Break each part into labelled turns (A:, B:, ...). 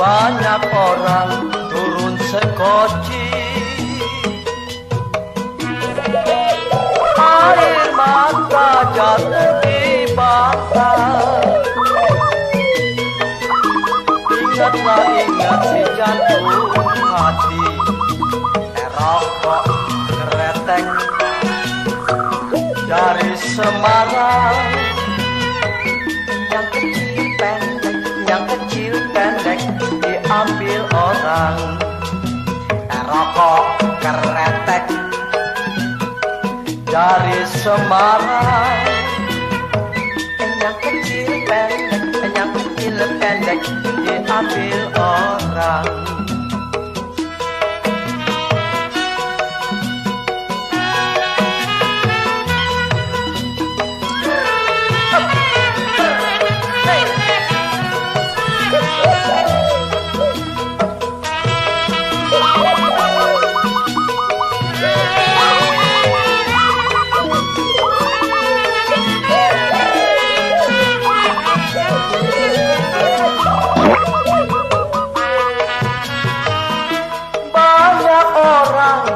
A: Banyak orang turun sekoci, air mata jatuh di pantai. Ingatlah ingat si jantung hati, rokok keretek dari Semarang. Yang kecil pendek, yang kecil pendek diambil orang. Rokok keretek dari Semarang. Yang kecil pendek, yang kecil pendek diambil orang.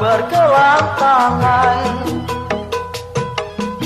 A: Bergelang tangan